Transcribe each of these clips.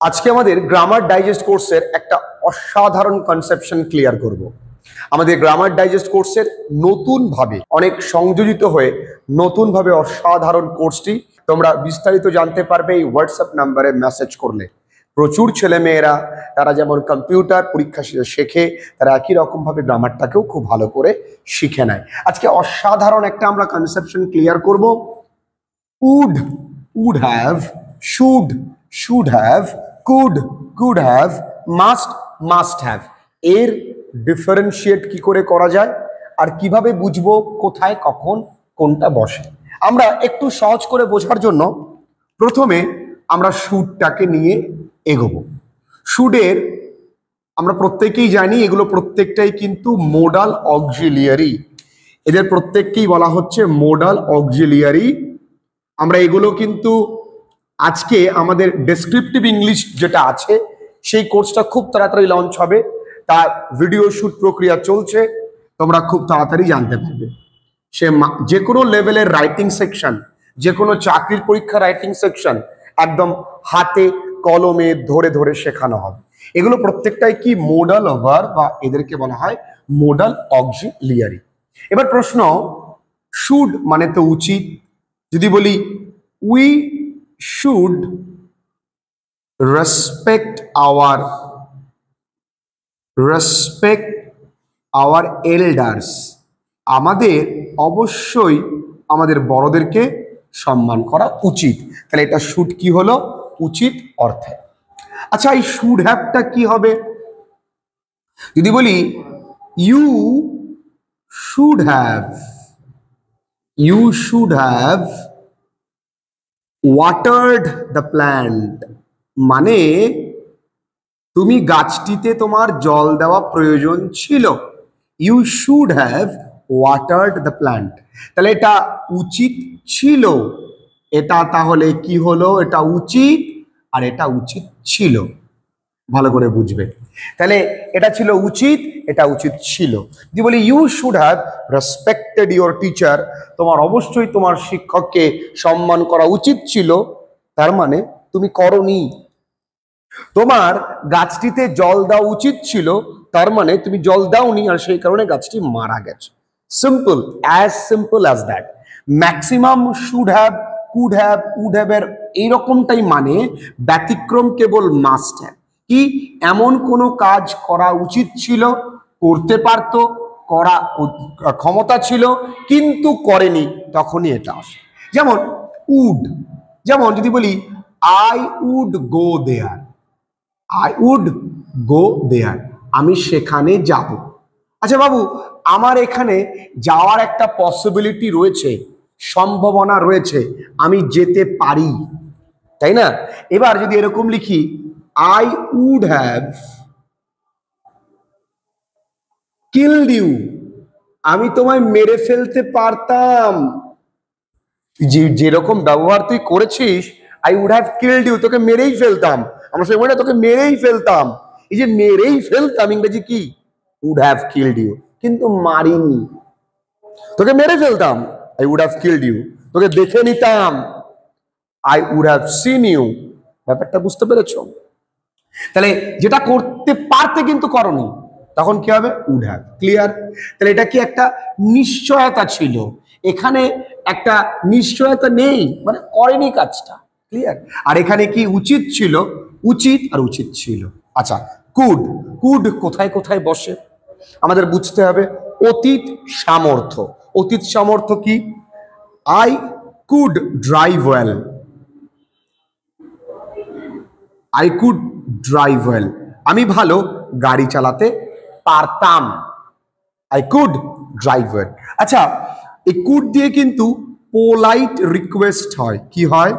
আজকে আমাদের grammar digest কোর্সের একটা অসাধারণ কনসেপশন ক্লিয়ার করব। আমাদের গ্রামার ডাইজেস্ট কোর্সের নতুনভাবে অনেক সংযোজিত হয়ে নতুনভাবে অসাধারণ কোর্সটি তোমরা বিস্তারিত জানতে পারবে এই হোয়াটসঅ্যাপ নাম্বারে মেসেজ করলে। প্রচুর ছেলেমেয়েরা তারা যেমন কম্পিউটার পরীক্ষা শেখে, তারা একই রকমভাবে গ্রামারটাকেও খুব ভালো করে শিখে নেয়। আজকে অসাধারণ একটা আমরা কনসেপশন ক্লিয়ার করব। would have, should have, could have, must have এর ডিফারেন্সিয়েট কি করে করা যায় আর কিভাবে বুঝবো কোথায় কখন কোনটা বসে। আমরা একটু সহজ করে বোঝার জন্য প্রথমে আমরা শুডটাকে নিয়ে এগোবো। শুডের আমরা প্রত্যেকেই জানি এগুলো প্রত্যেকটাই কিন্তু মোডাল অক্সিলিয়ারি, এদের প্রত্যেককেই বলা হচ্ছে মোডাল অক্সিলিয়ারি। আমরা এগুলো কিন্তু আজকে আমাদের ডেসক্রিপটিভ ইংলিশ যেটা আছে সেই কোর্সটা খুব তাড়াতাড়ি লঞ্চ হবে, তার ভিডিও শুট প্রক্রিয়া চলছে, তোমরা খুব তাড়াতাড়ি জানতে পারবে। সে যে কোনো লেভেলের রাইটিং সেকশন, যে কোনো চাকরির পরীক্ষা রাইটিং সেকশন একদম হাতে কলমে ধরে ধরে শেখানো হবে। এগুলো প্রত্যেকটাই কি মোডাল ভার্ব বা এদেরকে বলা হয় মোডাল অক্সিলিয়ারি। এবার প্রশ্ন, শুড মানে তো উচিত। যদি বলি we should respect our elders, আমাদের অবশ্যই আমাদের বড়দেরকে সম্মান করা উচিত। তাহলে এটা শুড কি হলো? উচিত অর্থে। আচ্ছা, এই শুড হ্যাভটা কি হবে? যদি বলি you should have watered the plant, মানে তুমি গাছটিতে তোমার জল দেওয়া প্রয়োজন ছিল। You should have watered the plant, তাহলে এটা উচিত ছিল। এটা তাহলে কি হলো? এটা উচিত আর এটা উচিত ছিল। ভালো করে বুঝবে। তাহলে এটা ছিল উচিত, এটা উচিত ছিল। যদি বলি you should have respected your teacher, তোমার অবশ্যই তোমার শিক্ষককে সম্মান করা উচিত ছিল, তার মানে তুমি করনি। তোমার গাছটিতে জল দেওয়া উচিত ছিল, তার মানে তুমি জল দাওনি আর সেই কারণে গাছটি মারা গেছে। Simple as that. Maximum should have, could have, would have এর এইরকমটাই মানে, ব্যতিক্রম কেবল মাস্ট হ্যাভ। কি এমন কোনো কাজ করা উচিত ছিল, করতে পারতো, করা ক্ষমতা ছিল কিন্তু করেনি, তখনই এটা আসে। যেমন উড, যেমন যদি বলি আই উড গো দেয়ার, আমি সেখানে যাব। আচ্ছা বাবু, আমার এখানে যাওয়ার একটা পসিবিলিটি রয়েছে, সম্ভাবনা রয়েছে, আমি যেতে পারি, তাই না? এবার যদি এরকম লিখি I would have killed you, আমি তোমায় মেরে ফেলতে পারতাম। যেরকম ব্যবহার তুই করেছিস, I would have killed you, তোকে মেরেই ফেলতাম। আমরা সবাই বলি তোকে মেরেই ফেলতাম। এই যে মেরেই ফেলতাম ইংরেজি কি? উড হ্যাভ কিলড ইউ, কিন্তু মারিনি। তোকে মেরে ফেলতাম, I would have killed you. তোকে দেখে নিতাম, I would have seen you. ব্যাপারটা বুঝতে পেরেছ? তাহলে যেটা করতে পারতে কিন্তু করনি, তখন কি হবে? Would have. ক্লিয়ার? তাহলে এটা কি একটা নিশ্চয়তা ছিল, এখানে একটা নিশ্চয়তা নেই, মানে করেনি কাজটা। ক্লিয়ার? আর এখানে কি উচিত ছিল, উচিত আর উচিত ছিল। আচ্ছা, কুড কোথায় কোথায় বসে আমাদের বুঝতে হবে। অতীত সামর্থ্য, অতীত সামর্থ্য কি? I could drive well, I could drive well, আমি ভালো গাড়ি চালাতে পারতাম। I could drive well. আচ্ছা, এই কুড দিয়ে কিন্তু পোলাইট রিকোয়েস্ট হয়। কি হয়?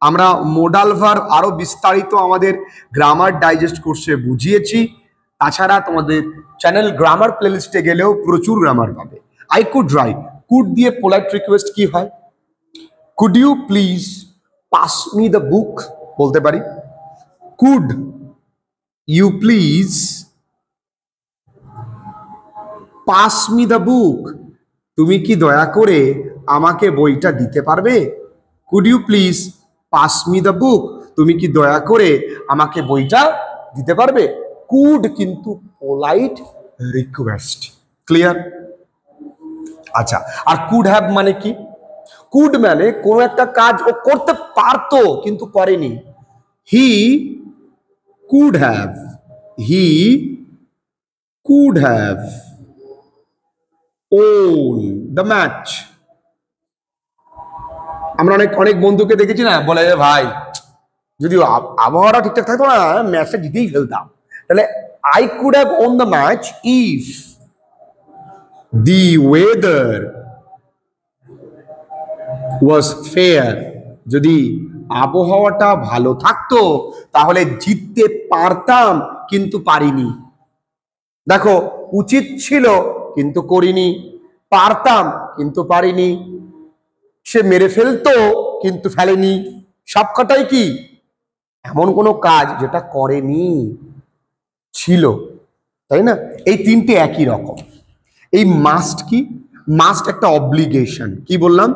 আমরা মোডাল ভার্ব আরো বিস্তারিত আমাদের গ্রামার ডাইজেস্ট কোর্সে বুঝিয়েছি। তাছাড়া তোমাদের চ্যানেল গ্রামার প্লেলিস্টে গেলেও প্রচুর গ্রামার পাবে। আই কুড ড্রাইভ, কুড দিয়ে পোলাইট রিকোয়েস্ট কি হয়? Could you please pass me the book, বলতে পারি could you please pass me the book, তুমি কি দয়া করে আমাকে বইটা দিতে পারবে? Could you please pass me the book, তুমি কি দয়া করে আমাকে বইটা দিতে পারবে? কুড কিন্তু পোলাইট রিকোয়েস্ট। ক্লিয়ার? আচ্ছা, আর কুড হ্যাভ মানে কি? কুড মানে কোনো একটা কাজ ও করতে পারতো কিন্তু করেনি। He could have, he could have won the match. আমরা অনেক অনেক বন্ধুকে দেখেছি না, বলে ভাই যদি আবহাওয়াটা ঠিকঠাক থাকতো না ম্যাচটা জিতেই ফেলতাম। তাহলে I could have won the match if the weather was fair. যদি আবহাওয়াটা ভালো থাকতো তাহলে জিততে পারতাম কিন্তু পারিনি। দেখো, উচিত ছিল কিন্তু করিনি, পারতাম কিন্তু পারিনি, সে মেরে ফেলতো কিন্তু ফেলেনি। সবকটাই কি এমন কোনো কাজ যেটা করেনি, ছিল, তাই না? এই তিনটে একই রকম। এই মাস্ট কি? মাস্ট একটা অব্লিগেশন। কি বললাম?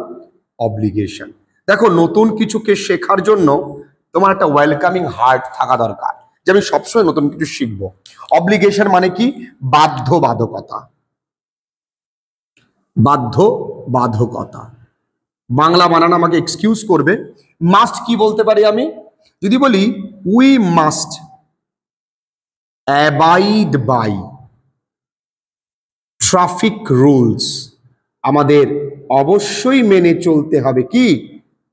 অব্লিগেশন। দেখো, নতুন কিছুকে শেখার জন্য তোমার একটা ওয়েলকামিং হার্ট থাকা দরকার, যে আমি সবসময় নতুন কিছু শিখবো। অব্লিগেশন মানে কি? বাধ্যবাধকতা। বাধ্যবাধকতা। বাংলা বানান আমাকে এক্সকিউজ করবে। মাস্ট কি বলতে পারি আমি? যদি বলি we must abide by traffic rules, আমাদের অবশ্যই মেনে চলতে হবে কি?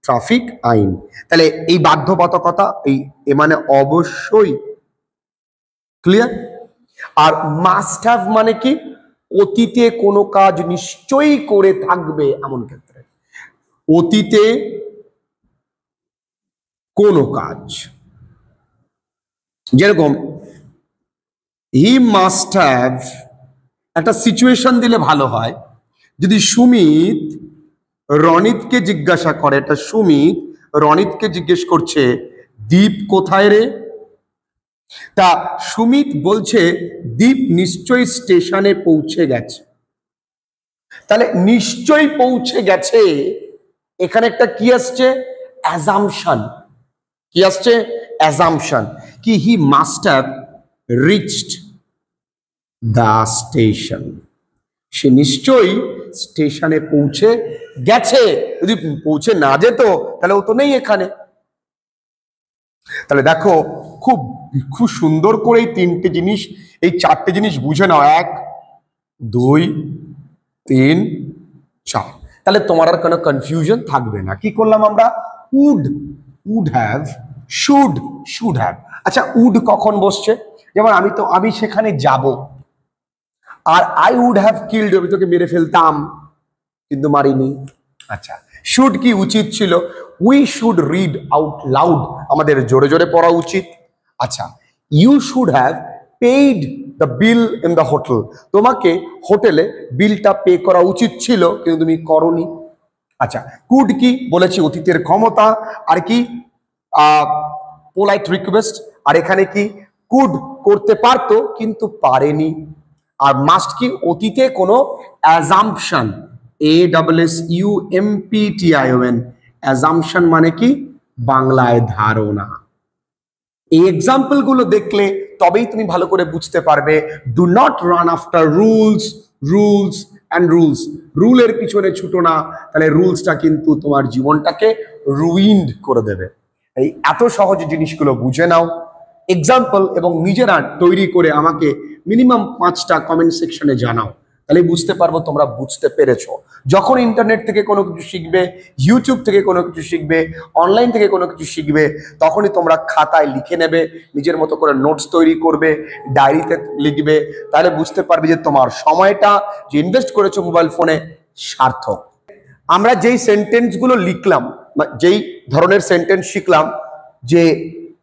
ট্রাফিক আইন। তাহলে এই বাধ্যবাধকতা, এই মানে অবশ্যই। ক্লিয়ার? আর মাস্ট হ্যাভ মানে কি? অতীতে কোনো কাজ নিশ্চয়ই করে থাকবে এমন ক্ষেত্রে। অতীতে কোনো কাজ, যেরকম হি মাস্ট হ্যাভ, একটা সিচুয়েশন দিলে ভালো হয়। যদি সুমিত রনিতকে জিজ্ঞাসা করে, এটা সুমিত রনিতকে জিজ্ঞেস করছে দীপ কোথায় রে? তা সুমিত বলছে দীপ নিশ্চয়ই স্টেশনে পৌঁছে গেছে। তাহলে নিশ্চয়ই পৌঁছে গেছে, এখানে একটা কি আসছে? অ্যাজাম্পশন। কি আসছে? অ্যাজাম্পশন। কি he must have reached the station, সে নিশ্চয়ই স্টেশনে পৌঁছে গেছে। যদি পৌঁছে না যেত তাহলে ও তো নেই এখানে। তাহলে দেখো, খুব খুব সুন্দর করে এই তিনটে জিনিস, এই চারটে জিনিস বুঝে নাও। 1 2 3 4। তাহলে তোমার আর কোনো কনফিউশন থাকবে না। কি করলাম আমরা? Would, would have, should have. আচ্ছা, উড কখন বসছে? যেমন আমি সেখানে যাব, আর আই উড হ্যাভ কিল্ড, আমি তোকে মেরে ফেলতাম কিন্তু মারিনি। আচ্ছা, শুড কি? উচিত ছিল। We should read out loud, আমাদের জোরে জোরে পড়া উচিত। আচ্ছা, you should have paid the bill in the hotel, তোমাকে হোটেলে বিলটা পে করা উচিত ছিল কিন্তু তুমি করনি। আচ্ছা, কুড কি? বলেছি অতীতের ক্ষমতা। আর কি? Polite request. আর এখানে কি? কুড করতে পারতো কিন্তু পারেনি। আর মাস্ট কি? অতীতে কোনো অ্যাজাম্পশন, ASSUMPTION, অ্যাজাম্পশন মানে কি? বাংলায় ধারণা। এই এক্সাম্পল গুলো দেখলে তবেই তুমি ভালো করে বুঝতে পারবে। Do not run after rules, rules and rules. রুলের পিছনে ছুটো না, তাহলে রুলসটা কিন্তু তোমার জীবনটাকে রুইন্ড করে দেবে। এই এত সহজ জিনিসগুলো বুঝে নাও। এক্সাম্পল এবং নিজেরা তৈরি করে আমাকে মিনিমাম 5টা কমেন্ট সেকশনে জানাও, তাহলে বুঝতে পারবো তোমরা বুঝতে পেরেছো। যখন ইন্টারনেট থেকে কোনো কিছু শিখবে, ইউটিউব থেকে কোনো কিছু শিখবে, অনলাইন থেকে কোনো কিছু শিখবে, তখনই তোমরা খাতায় লিখে নেবে, নিজের মতো করে নোটস তৈরি করবে, ডায়েরিতে লিখবে, তাহলে বুঝতে পারবে যে তোমার সময়টা যে ইনভেস্ট করেছো মোবাইল ফোনে সার্থক। আমরা যেই সেন্টেন্সগুলো লিখলাম, যেই ধরনের সেন্টেন্স শিখলাম, যে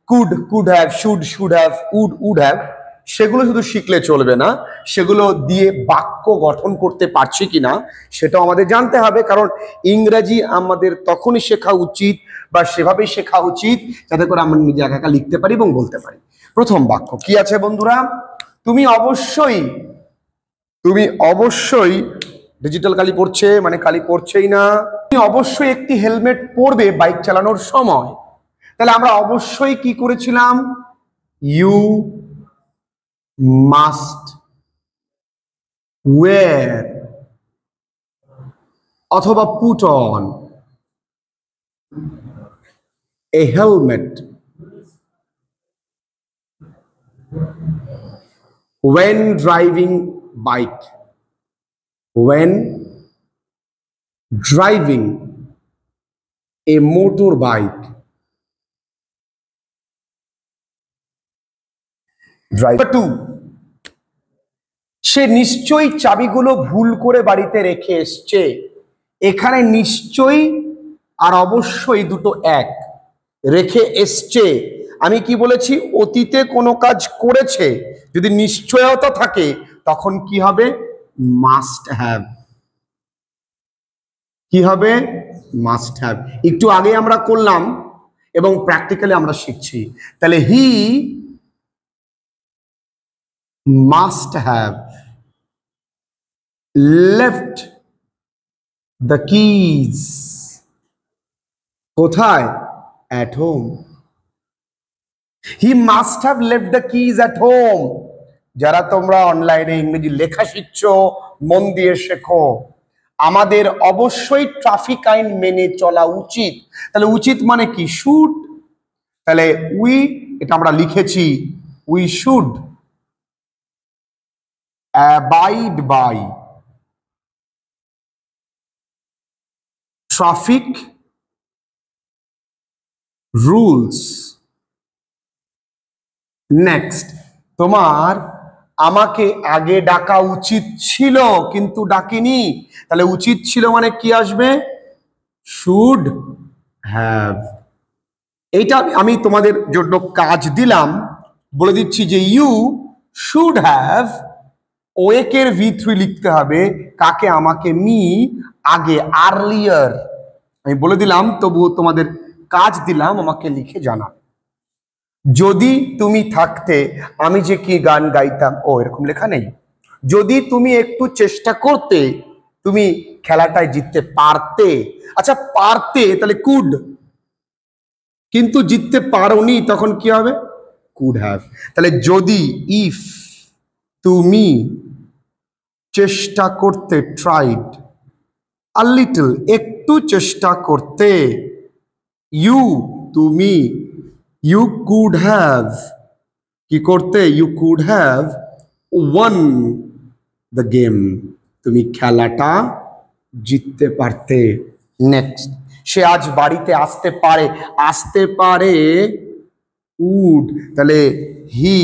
could have, should have, would have, সেগুলো শুধু শিখলে চলবে না, সেগুলো দিয়ে বাক্য গঠন করতে পারছি কিনা সেটাও আমাদের জানতে হবে। কারণ ইংরেজি আমাদের তখনই শেখা উচিত বা সেভাবেই শেখা উচিত যাতে করে আমরা নিজে একা একা লিখতে পারি এবং বলতে পারি। প্রথম বাক্য কি আছে বন্ধুরা? তুমি অবশ্যই ডিজিটাল কালি পড়ছে, মানে কালি পড়ছেই না। তুমি অবশ্যই একটি হেলমেট পরবে বাইক চালানোর সময়। তাহলে আমরা অবশ্যই কি করেছিলাম, ইউ মাস্ট ওয়্যার অথবা put on a helmet when driving bike, when driving a motorbike. Driver 2, সে নিশ্চয়ই চাবিগুলো ভুল করে বাড়িতে রেখে এসছে। এখানে নিশ্চয়ই আর অবশ্যই দুটো এক, রেখে এসছে। আমি কি বলেছি, অতীতে কোনো কাজ করেছে, যদি নিশ্চয়তা থাকে তখন কি হবে, মাস্ট হ্যাভ। কি হবে, মাস্ট হ্যাভ। একটু আগে আমরা করলাম এবং প্র্যাকটিক্যালি আমরা শিখছি। তাহলে he must have left the keys, কোথায়, at home. He must have left the keys at home. যারা তোমরা অনলাইনে ইংরেজি লেখা শিখছো, মন দিয়ে শেখো। আমাদের অবশ্যই ট্রাফিক আইন মেনে চলা উচিত। তাহলে উচিত মানে কি, শুড। তাহলে উই, এটা আমরা লিখেছি, we should abide by traffic rules. Next, তোমার আমাকে আগে ডাকা উচিত ছিল কিন্তু ডাকিনি। তাহলে উচিত ছিল মানে কি আসবে, শুড হ্যাভ। এইটা আমি তোমাদের জন্য কাজ দিলাম, বলে দিচ্ছি যে ইউ শুড হ্যাভ, ওয়েকের V3 লিখতে হবে, কাকে, আমাকে, মি, আগে, আর্লিয়ার। আমি বলে দিলাম, তবুও তোমাদের কাজ দিলাম, আমাকে লিখে জানা। যদি তুমি থাকতে আমি যে কি গান গাইতাম, ও এরকম লেখা নেই। যদি তুমি একটু চেষ্টা করতে তুমি খেলাটায় জিততে পারতে। আচ্ছা পারতে, তাহলে কুড, কিন্তু জিততে পারোনি, তখন কি হবে, কুড হ্যাভ। তাহলে যদি, ইফ তুমি চেষ্টা করতে, ট্রাইড, আ লিটল, একটু চেষ্টা করতে, ইউ তুমি, ইউ কুড হ্যাভ, কি করতে, you could have won the game, তুমি খেলাটা জিততে পারতে। নেক্সট, সে আজ বাড়িতে আসতে পারে, আসতে পারে, উড। তাহলে he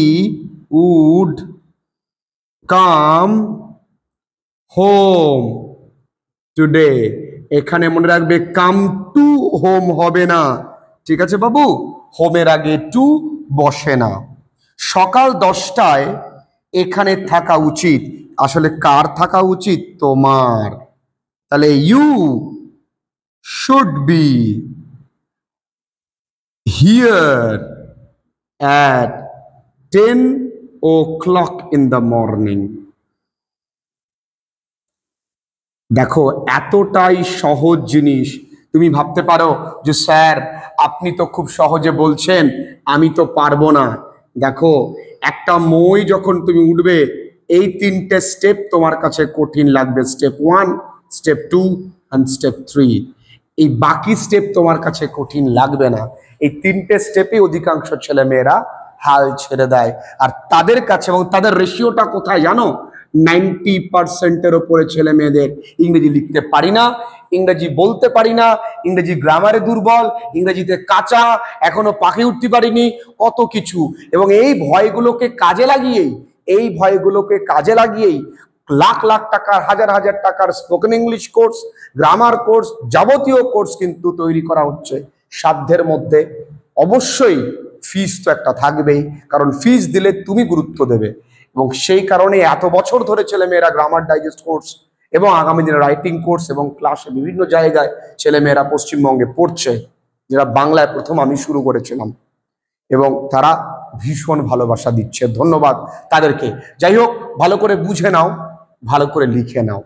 would come home today. এখানে মনে রাখবে, কাম টু হোম হবে না, ঠিক আছে বাবু, হোমের আগে টু বসে না। সকাল 10টায় এখানে থাকা উচিত, আসলে কার থাকা উচিত, তোমার। তাহলে you should be here at 10 o'clock in the morning। দেখো এতটাই সহজ জিনিস, তুমি ভাবতে পারো যে স্যার আপনি তো খুব সহজে বলছেন, আমি তো পারবো না। দেখো একটা মই যখন তুমি উঠবে, এই 3টে স্টেপ তোমার কাছে কঠিন লাগবে, স্টেপ 1, স্টেপ 2 and স্টেপ 3। এই বাকি স্টেপ তোমার কাছে কঠিন লাগবে না। এই 3টে স্টেপে অধিকাংশ ছেলে মেয়েরা হাল ছেড়ে দেয়। আর তাদের কাছে, এবং তাদের রেশিওটা কোথায় জানো, 90%-এর ওপরে ছেলে মেয়েদের ইংরেজি লিখতে পারি না, ইংরেজি বলতে পারি না, ইংরেজি গ্রামারে দুর্বল, ইংরেজিতে কাঁচা, এখনো পাখি উঠতে পারিনি, কত কিছু। এবং এই ভয়গুলোকে কাজে লাগিয়েই লাখ লাখ টাকার, হাজার হাজার টাকার spoken English course, grammar course, যাবতীয় কোর্স কিন্তু তৈরি করা হচ্ছে সাধ্যের মধ্যে। অবশ্যই ফিস তো একটা থাকবেই, কারণ ফিস দিলে তুমি গুরুত্ব দেবে। এবং সেই কারণে এত বছর ধরে ছেলেমেয়েরা গ্রামার ডাইজেস্ট কোর্স এবং আগামী দিনে রাইটিং কোর্স এবং ক্লাসে বিভিন্ন জায়গায় ছেলেমেয়েরা পশ্চিমবঙ্গে পড়ছে, যেটা বাংলায় প্রথম আমি শুরু করেছিলাম, এবং তারা ভীষণ ভালোবাসা দিচ্ছে। ধন্যবাদ তাদেরকে। যাই হোক, ভালো করে বুঝে নাও, ভালো করে লিখে নাও।